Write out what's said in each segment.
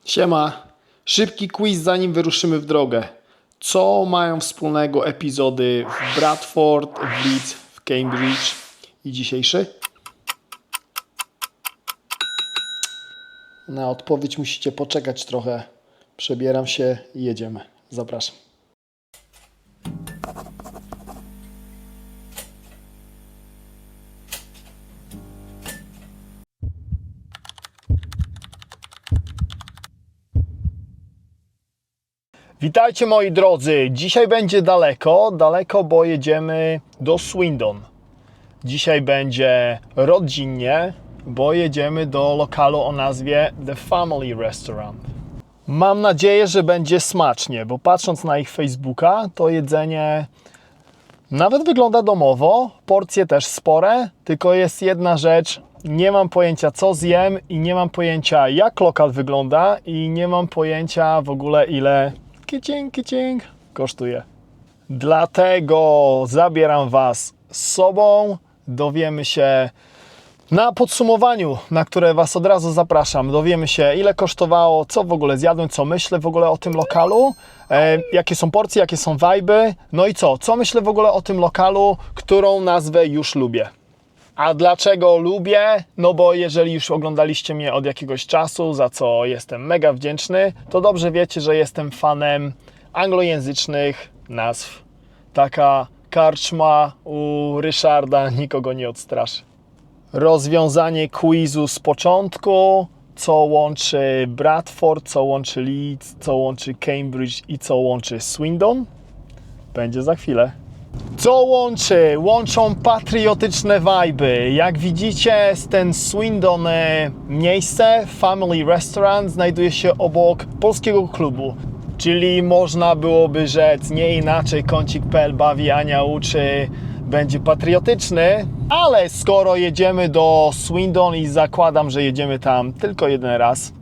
Siema, szybki quiz zanim wyruszymy w drogę. Co mają wspólnego epizody w Bradford, w Leeds, w Cambridge i dzisiejszy? Na odpowiedź musicie poczekać trochę. Przebieram się i jedziemy. Zapraszam. Witajcie moi drodzy. Dzisiaj będzie daleko, bo jedziemy do Swindon. Dzisiaj będzie rodzinnie, bo jedziemy do lokalu o nazwie The Family Restaurant. Mam nadzieję, że będzie smacznie, bo patrząc na ich Facebooka, to jedzenie nawet wygląda domowo, porcje też spore, tylko jest jedna rzecz, nie mam pojęcia co zjem i nie mam pojęcia jak lokal wygląda i nie mam pojęcia w ogóle ile kicing kosztuje. Dlatego zabieram Was z sobą, dowiemy się na podsumowaniu, na które Was od razu zapraszam, dowiemy się ile kosztowało, co w ogóle zjadłem, co myślę w ogóle o tym lokalu, jakie są porcje, jakie są wajby, no i co myślę w ogóle o tym lokalu, którą nazwę już lubię. A dlaczego lubię? No bo jeżeli już oglądaliście mnie od jakiegoś czasu, za co jestem mega wdzięczny, to dobrze wiecie, że jestem fanem anglojęzycznych nazw. Taka karczma u Ryszarda nikogo nie odstraszy. Rozwiązanie quizu z początku, co łączy Bradford, co łączy Leeds, co łączy Cambridge i co łączy Swindon, będzie za chwilę. Co łączy? Łączą patriotyczne wajby. Jak widzicie, ten Swindon miejsce, Family Restaurant, znajduje się obok polskiego klubu. Czyli można byłoby rzec nie inaczej, kącik.pl bawi, Ania uczy, będzie patriotyczny. Ale skoro jedziemy do Swindon i zakładam, że jedziemy tam tylko jeden raz,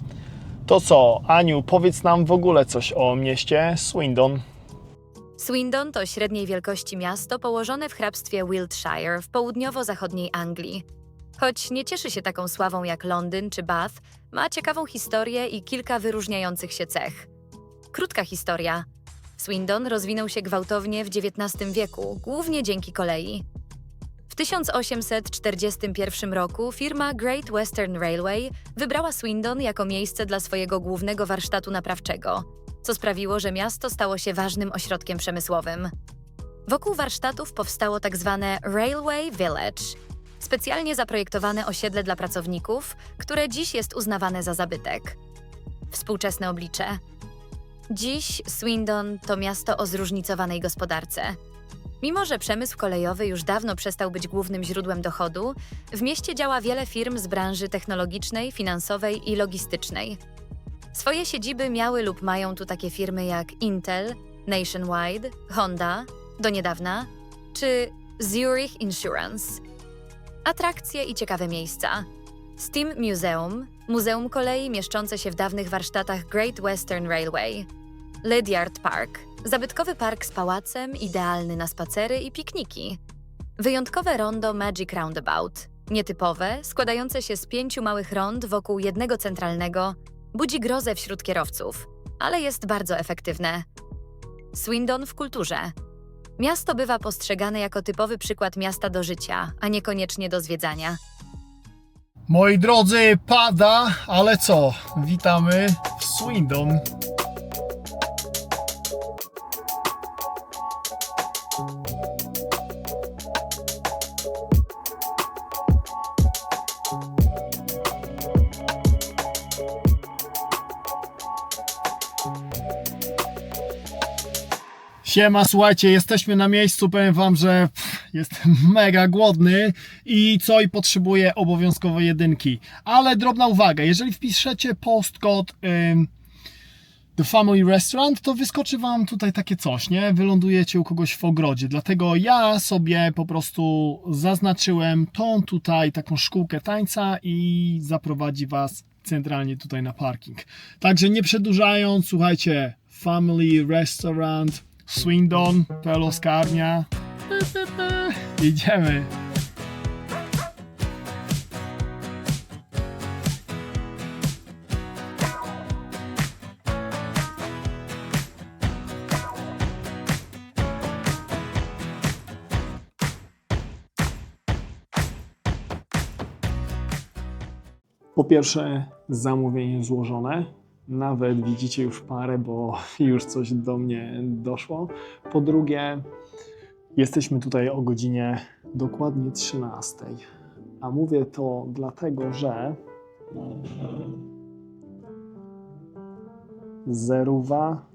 to co, Aniu, powiedz nam w ogóle coś o mieście Swindon. Swindon to średniej wielkości miasto położone w hrabstwie Wiltshire w południowo-zachodniej Anglii. Choć nie cieszy się taką sławą jak Londyn czy Bath, ma ciekawą historię i kilka wyróżniających się cech. Krótka historia. Swindon rozwinął się gwałtownie w XIX wieku, głównie dzięki kolei. W 1841 roku firma Great Western Railway wybrała Swindon jako miejsce dla swojego głównego warsztatu naprawczego, co sprawiło, że miasto stało się ważnym ośrodkiem przemysłowym. Wokół warsztatów powstało tzw. Railway Village, specjalnie zaprojektowane osiedle dla pracowników, które dziś jest uznawane za zabytek. Współczesne oblicze. Dziś Swindon to miasto o zróżnicowanej gospodarce. Mimo że przemysł kolejowy już dawno przestał być głównym źródłem dochodu, w mieście działa wiele firm z branży technologicznej, finansowej i logistycznej. Swoje siedziby miały lub mają tu takie firmy jak Intel, Nationwide, Honda, do niedawna, czy Zurich Insurance. Atrakcje i ciekawe miejsca. Steam Museum, muzeum kolei mieszczące się w dawnych warsztatach Great Western Railway. Ledyard Park, zabytkowy park z pałacem, idealny na spacery i pikniki. Wyjątkowe rondo Magic Roundabout, nietypowe, składające się z 5 małych rond wokół jednego centralnego, budzi grozę wśród kierowców, ale jest bardzo efektywne. Swindon w kulturze. Miasto bywa postrzegane jako typowy przykład miasta do życia, a niekoniecznie do zwiedzania. Moi drodzy, pada, ale co? Witamy w Swindon. Siema, słuchajcie, jesteśmy na miejscu, powiem Wam, że jestem mega głodny i potrzebuję obowiązkowo jedynki. Ale drobna uwaga, jeżeli wpiszecie postkod The Family Restaurant, to wyskoczy Wam tutaj takie coś, nie? Wylądujecie u kogoś w ogrodzie, dlatego ja sobie po prostu zaznaczyłem tą tutaj taką szkółkę tańca i zaprowadzi Was centralnie tutaj na parking. Także nie przedłużając, słuchajcie, Family Restaurant Swindon, peloskarnia. Idziemy. Po pierwsze, zamówienie złożone. Nawet widzicie już parę, bo już coś do mnie doszło. Po drugie, jesteśmy tutaj o godzinie dokładnie 13. A mówię to dlatego, że zerówa.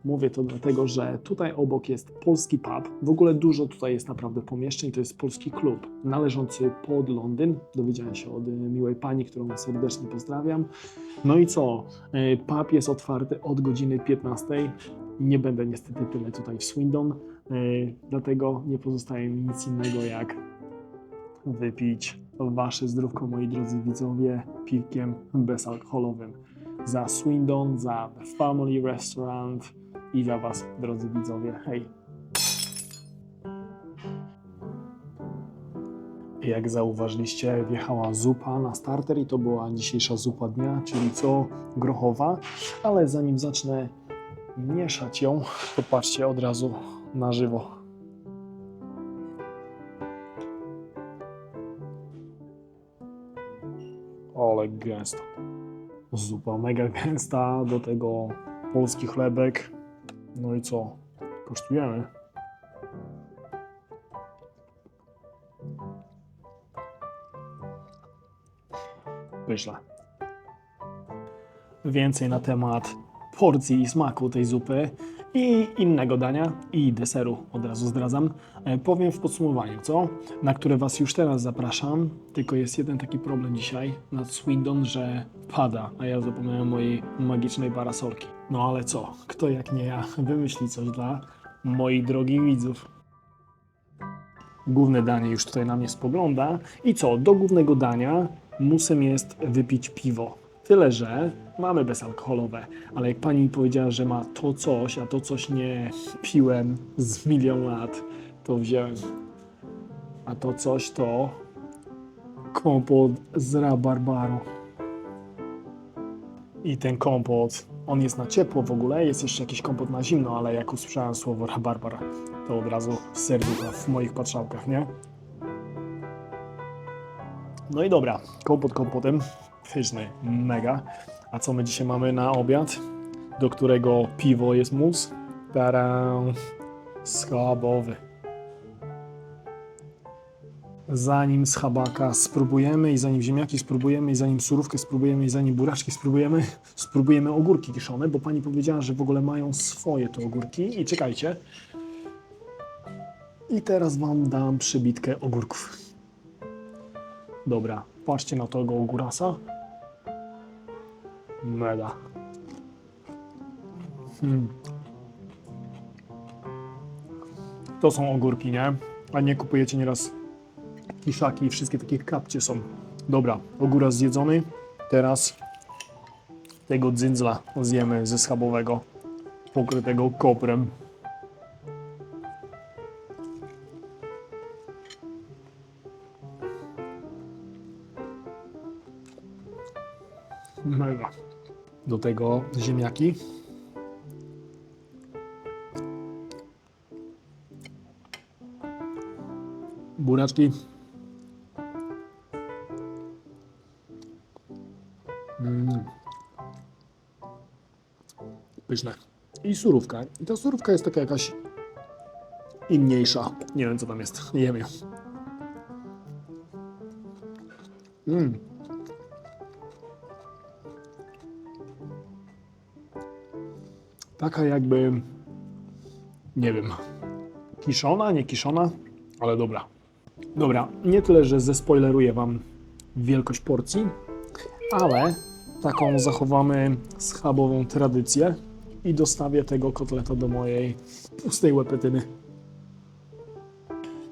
Mówię to dlatego, że tutaj obok jest polski pub. W ogóle dużo tutaj jest naprawdę pomieszczeń. To jest polski klub należący pod Londyn. Dowiedziałem się od miłej pani, którą serdecznie pozdrawiam. No i co? Pub jest otwarty od godziny 15. Nie będę niestety tyle tutaj w Swindon, dlatego nie pozostaje mi nic innego jak wypić wasze zdrówko, moi drodzy widzowie, piwkiem bezalkoholowym. Za Swindon, za The Family Restaurant i za was, drodzy widzowie. Hej! Jak zauważyliście, wjechała zupa na starter i to była dzisiejsza zupa dnia, czyli co? Grochowa. Ale zanim zacznę mieszać ją, to patrzcie od razu na żywo. Ale gęsta. Zupa mega gęsta, do tego polski chlebek. No i co? Kosztujemy. Pyszne. Więcej na temat porcji i smaku tej zupy i innego dania i deseru, od razu zdradzam, powiem w podsumowaniu, co? Na które was już teraz zapraszam, tylko jest jeden taki problem dzisiaj nad Swindon, że pada, a ja zapomniałem mojej magicznej parasolki. No ale co? Kto jak nie ja wymyśli coś dla moich drogich widzów. Główne danie już tutaj na mnie spogląda i co? Do głównego dania musem jest wypić piwo. Tyle, że mamy bezalkoholowe, ale jak pani mi powiedziała, że ma to coś, a to coś nie piłem z milion lat, to wziąłem. A to coś to kompot z rabarbaru. I ten kompot, on jest na ciepło w ogóle, jest jeszcze jakiś kompot na zimno, ale jak usłyszałem słowo rabarbar, to od razu serducha w moich patrzałkach, nie? No i dobra, kompot kompotem. Pyszny, mega. A co my dzisiaj mamy na obiad? Do którego piwo jest mus? Taram, schabowy. Zanim schabaka spróbujemy i zanim ziemniaki spróbujemy i zanim surówkę spróbujemy i zanim buraczki spróbujemy ogórki kiszone, bo pani powiedziała, że w ogóle mają swoje te ogórki. I czekajcie. I teraz wam dam przybitkę ogórków. Dobra, patrzcie na tego ogórasa. Mega. To są ogórki, nie? A nie kupujecie nieraz kiszaki i wszystkie takie kapcie są. Dobra, ogóras zjedzony. Teraz tego dzyndzla zjemy ze schabowego, pokrytego koprem. Mega. Do tego ziemniaki. Buraczki. Pyszne. I surówka. I ta surówka jest taka jakaś inniejsza. Nie wiem co tam jest. Jemy ją. Taka jakby, nie wiem, kiszona, nie kiszona, ale dobra. Dobra, nie tyle, że zespoileruję wam wielkość porcji, ale taką zachowamy schabową tradycję i dostawię tego kotleta do mojej pustej łepetyny.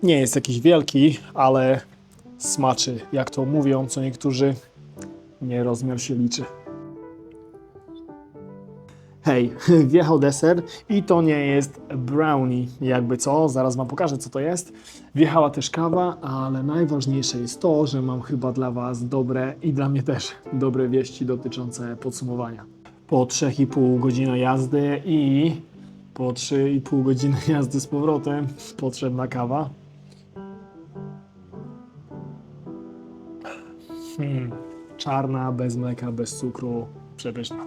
Nie jest jakiś wielki, ale smaczy. Jak to mówią co niektórzy, nie rozmiar się liczy. Hej, wjechał deser i to nie jest brownie, jakby co, zaraz wam pokażę co to jest. Wjechała też kawa, ale najważniejsze jest to, że mam chyba dla was dobre i dla mnie też dobre wieści dotyczące podsumowania. Po 3,5 godziny jazdy i po 3,5 godziny jazdy z powrotem potrzebna kawa. Czarna, bez mleka, bez cukru, przepyszna.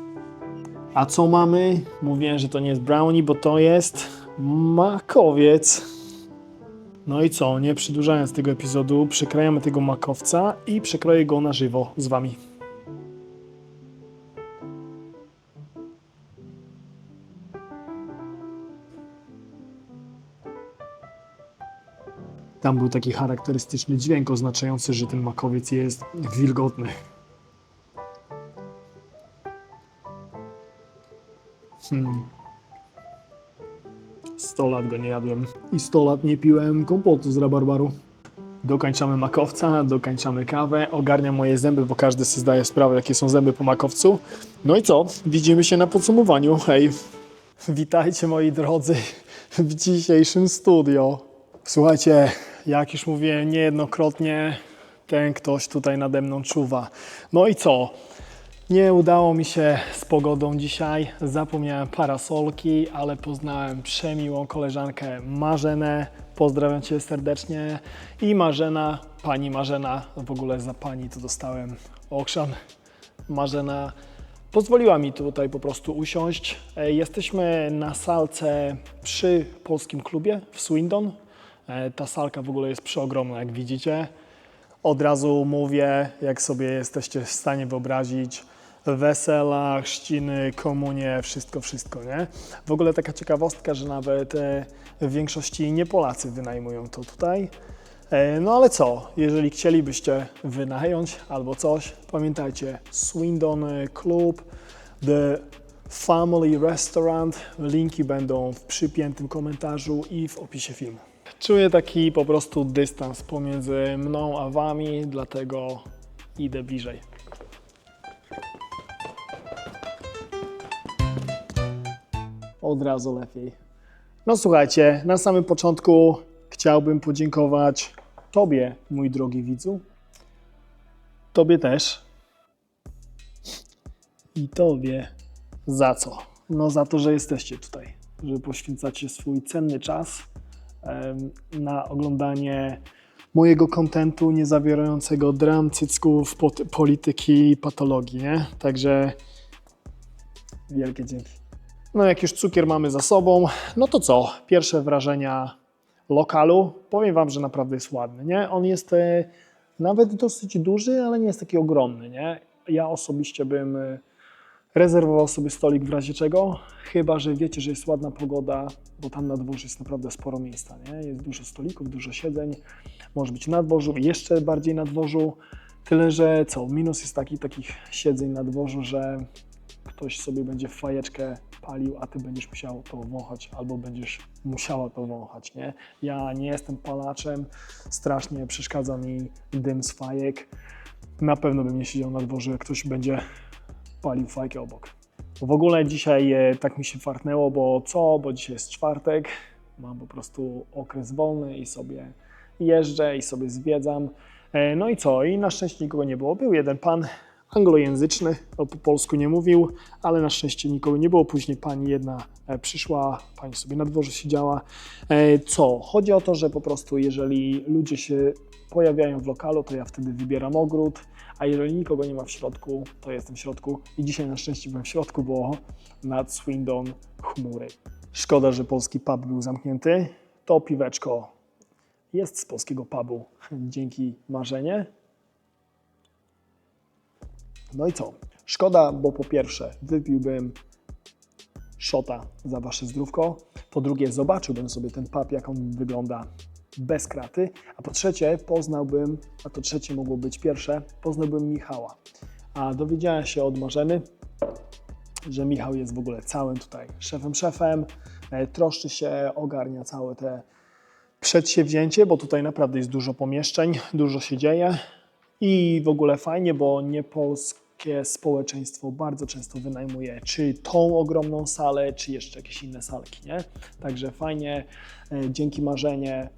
A co mamy? Mówiłem, że to nie jest brownie, bo to jest makowiec. No i co, nie przedłużając tego epizodu, przekrajamy tego makowca i przekroję go na żywo z wami. Tam był taki charakterystyczny dźwięk oznaczający, że ten makowiec jest wilgotny. 100 lat go nie jadłem i 100 lat nie piłem kompotu z rabarbaru. Dokańczamy makowca, dokańczamy kawę, ogarniam moje zęby, bo każdy sobie zdaje sprawę, jakie są zęby po makowcu. No i co? Widzimy się na podsumowaniu. Hej! Witajcie moi drodzy w dzisiejszym studio. Słuchajcie, jak już mówiłem niejednokrotnie, ten ktoś tutaj nade mną czuwa. No i co? Nie udało mi się z pogodą dzisiaj, zapomniałem parasolki, ale poznałem przemiłą koleżankę Marzenę. Pozdrawiam Cię serdecznie. I Marzena, pani Marzena, w ogóle za pani to dostałem okrzan. Marzena pozwoliła mi tutaj po prostu usiąść. Jesteśmy na salce przy polskim klubie w Swindon. Ta salka w ogóle jest przeogromna, jak widzicie. Od razu mówię, jak sobie jesteście w stanie wyobrazić, wesela, chrzciny, komunie, wszystko, nie? W ogóle taka ciekawostka, że nawet w większości nie Polacy wynajmują to tutaj. No ale co, jeżeli chcielibyście wynająć albo coś, pamiętajcie, Swindon Club, The Family Restaurant, linki będą w przypiętym komentarzu i w opisie filmu. Czuję taki po prostu dystans pomiędzy mną a wami, dlatego idę bliżej. Od razu lepiej. No słuchajcie, na samym początku chciałbym podziękować Tobie, mój drogi widzu. Tobie też. I Tobie za co? No za to, że jesteście tutaj, że poświęcacie swój cenny czas na oglądanie mojego kontentu nie zawierającego dram, cycków, polityki i patologii, nie? Także wielkie dzięki. No jak już cukier mamy za sobą, no to co? Pierwsze wrażenia lokalu. Powiem Wam, że naprawdę jest ładny, nie? On jest nawet dosyć duży, ale nie jest taki ogromny, nie? Ja osobiście bym rezerwował sobie stolik w razie czego, chyba że wiecie, że jest ładna pogoda, bo tam na dworzu jest naprawdę sporo miejsca, nie? Jest dużo stolików, dużo siedzeń, może być na dworzu, jeszcze bardziej na dworzu, tyle że co, minus jest takich siedzeń na dworzu, że ktoś sobie będzie fajeczkę palił, a ty będziesz musiał to wąchać, albo będziesz musiała to wąchać, nie? Ja nie jestem palaczem, strasznie przeszkadza mi dym z fajek, na pewno bym nie siedział na dworzu, jak ktoś będzie palił fajkę obok. W ogóle dzisiaj tak mi się fartnęło, bo dzisiaj jest czwartek, mam po prostu okres wolny i sobie jeżdżę i sobie zwiedzam. No i co? I na szczęście nikogo nie było. Był jeden pan anglojęzyczny, po polsku nie mówił, ale na szczęście nikogo nie było. Później pani jedna przyszła, pani sobie na dworze siedziała. Co? Chodzi o to, że po prostu jeżeli ludzie się pojawiają w lokalu, to ja wtedy wybieram ogród, a jeżeli nikogo nie ma w środku, to jestem w środku i dzisiaj na szczęście byłem w środku, bo nad Swindon chmury. Szkoda, że polski pub był zamknięty. To piweczko jest z polskiego pubu, dzięki Marzenie. No i co? Szkoda, bo po pierwsze wypiłbym shota za wasze zdrówko, po drugie zobaczyłbym sobie ten pub, jak on wygląda bez kraty, a po trzecie poznałbym, a to trzecie mogło być pierwsze, poznałbym Michała. A dowiedziałem się od Marzeny, że Michał jest w ogóle całym tutaj szefem, troszczy się, ogarnia całe te przedsięwzięcie, bo tutaj naprawdę jest dużo pomieszczeń, dużo się dzieje i w ogóle fajnie, bo niepolskie społeczeństwo bardzo często wynajmuje czy tą ogromną salę, czy jeszcze jakieś inne salki, nie? Także fajnie, dzięki Marzenie.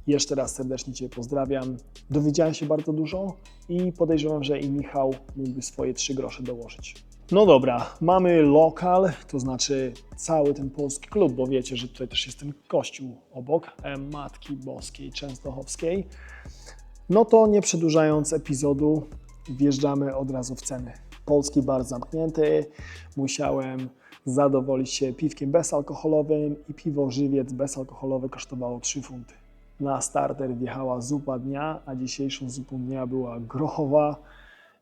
Jeszcze raz serdecznie Cię pozdrawiam. Dowiedziałem się bardzo dużo i podejrzewam, że i Michał mógłby swoje 3 grosze dołożyć. No dobra, mamy lokal, to znaczy cały ten polski klub, bo wiecie, że tutaj też jest ten kościół obok, Matki Boskiej Częstochowskiej. No to nie przedłużając epizodu, wjeżdżamy od razu w ceny. Polski bar zamknięty, musiałem zadowolić się piwkiem bezalkoholowym i piwo żywiec bezalkoholowe kosztowało 3 funty. Na starter wjechała zupa dnia, a dzisiejszą zupą dnia była grochowa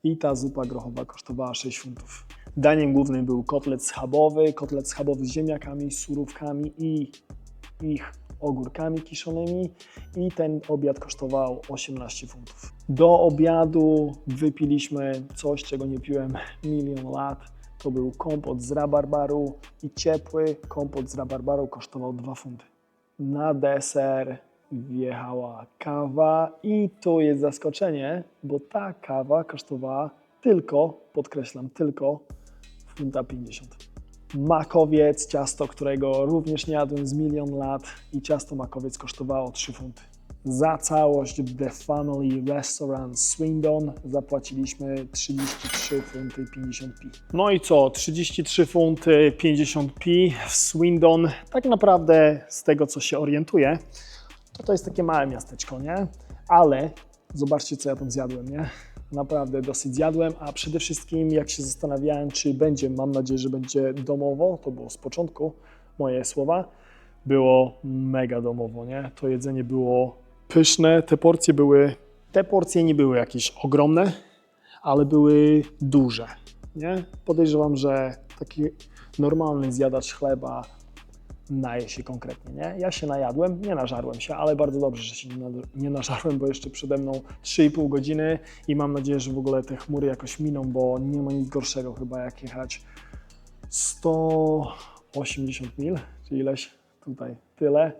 i ta zupa grochowa kosztowała 6 funtów. Daniem głównym był kotlet schabowy z ziemniakami, surówkami i ich ogórkami kiszonymi i ten obiad kosztował 18 funtów. Do obiadu wypiliśmy coś, czego nie piłem milion lat. To był kompot z rabarbaru i ciepły kompot z rabarbaru kosztował 2 funty. Na deser wjechała kawa i tu jest zaskoczenie, bo ta kawa kosztowała tylko, podkreślam, tylko funta 50. Makowiec, ciasto, którego również nie jadłem z milion lat i ciasto makowiec kosztowało 3 funty. Za całość The Family Restaurant Swindon zapłaciliśmy 33 funty 50p. No i co? 33 funty 50p w Swindon. Tak naprawdę z tego, co się orientuję, to jest takie małe miasteczko, nie? Ale zobaczcie, co ja tam zjadłem, nie? Naprawdę dosyć zjadłem, a przede wszystkim jak się zastanawiałem, czy będzie, mam nadzieję, że będzie domowo, to było z początku moje słowa, było mega domowo, nie? To jedzenie było pyszne, te porcje nie były jakieś ogromne, ale były duże, nie? Podejrzewam, że taki normalny zjadacz chleba naje się konkretnie, nie? Ja się najadłem, nie nażarłem się, ale bardzo dobrze, że się nie nażarłem, bo jeszcze przede mną 3,5 godziny i mam nadzieję, że w ogóle te chmury jakoś miną, bo nie ma nic gorszego chyba jak jechać 180 mil, czy ileś tutaj, tyle,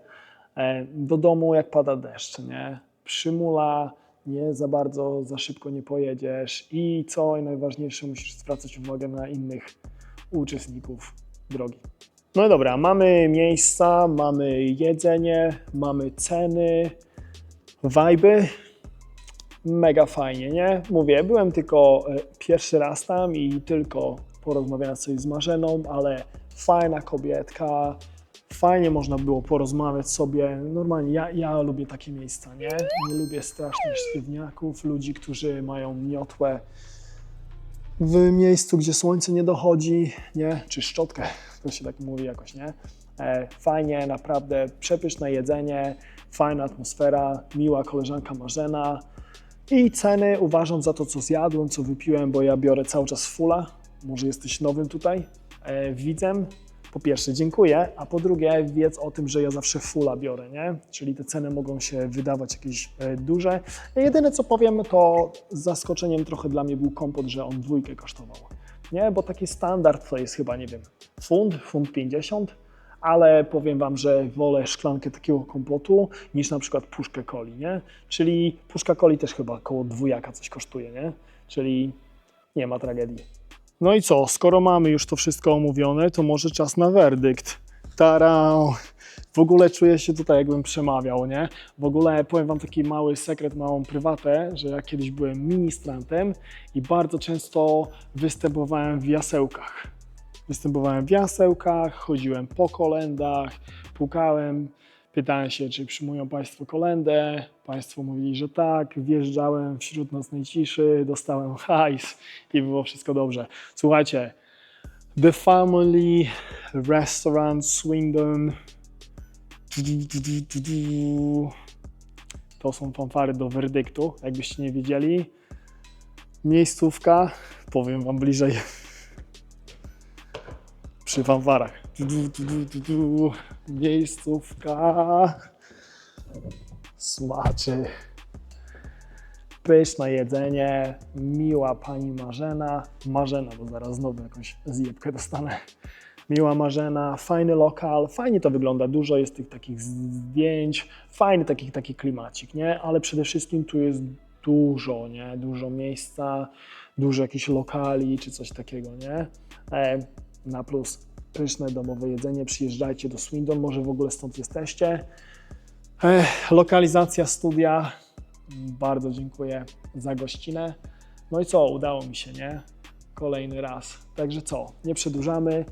do domu jak pada deszcz, nie? Przymula, nie za bardzo, za szybko nie pojedziesz i co najważniejsze, musisz zwracać uwagę na innych uczestników drogi. No i dobra, mamy miejsca, mamy jedzenie, mamy ceny, wajby. Mega fajnie, nie? Mówię, byłem tylko pierwszy raz tam i tylko porozmawiałem sobie z Marzeną, ale fajna kobietka, fajnie można było porozmawiać sobie. Normalnie ja lubię takie miejsca, nie? Nie lubię strasznych sztywniaków, ludzi, którzy mają miotłę w miejscu, gdzie słońce nie dochodzi, nie? Czy szczotkę, to się tak mówi jakoś, nie? Fajnie, naprawdę przepyszne jedzenie, fajna atmosfera, miła koleżanka Marzena i ceny uważam za to, co zjadłem, co wypiłem, bo ja biorę cały czas fulla. Może jesteś nowym tutaj widzem. Po pierwsze dziękuję, a po drugie wiedz o tym, że ja zawsze fulla biorę, nie? Czyli te ceny mogą się wydawać jakieś duże. Jedyne co powiem, to z zaskoczeniem trochę dla mnie był kompot, że on 2 kosztował. Nie, bo taki standard to jest chyba, nie wiem, funt 50, ale powiem Wam, że wolę szklankę takiego kompotu niż na przykład puszkę coli, nie? Czyli puszka coli też chyba około 2 coś kosztuje, nie? Czyli nie ma tragedii. No i co, skoro mamy już to wszystko omówione, to może czas na werdykt. Tarau! W ogóle czuję się tutaj, jakbym przemawiał, nie? W ogóle powiem Wam taki mały sekret, małą prywatę, że ja kiedyś byłem ministrantem i bardzo często występowałem w jasełkach. Chodziłem po kolendach, pukałem, pytałem się, czy przyjmują Państwo kolędę. Państwo mówili, że tak. Wjeżdżałem wśród nocnej ciszy, dostałem hajs i było wszystko dobrze. Słuchajcie, The Family Restaurant Swindon. To są fanfary do werdyktu, jakbyście nie wiedzieli. Miejscówka, powiem Wam bliżej przy fanfarach. Miejscówka. Smaczy. Pyszne jedzenie, miła pani Marzena, bo zaraz znowu jakąś zjebkę dostanę. Miła Marzena, fajny lokal, fajnie to wygląda, dużo jest tych takich zdjęć, fajny taki klimacik, nie? Ale przede wszystkim tu jest dużo, nie? Dużo miejsca, dużo jakichś lokali czy coś takiego, nie? Na plus pyszne domowe jedzenie, przyjeżdżajcie do Swindon, może w ogóle stąd jesteście. Lokalizacja studia, bardzo dziękuję za gościnę. No i co, udało mi się, nie? Kolejny raz. Także co, nie przedłużamy.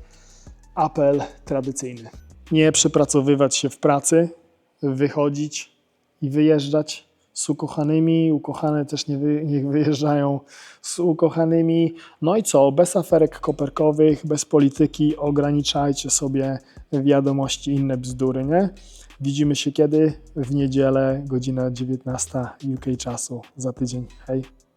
Apel tradycyjny. Nie przepracowywać się w pracy, wychodzić i wyjeżdżać. z ukochanymi, ukochane też niech wyjeżdżają z ukochanymi. No i co, bez aferek koperkowych, bez polityki, ograniczajcie sobie wiadomości, inne bzdury, nie? Widzimy się kiedy? W niedzielę, godzina 19 UK czasu za tydzień. Hej!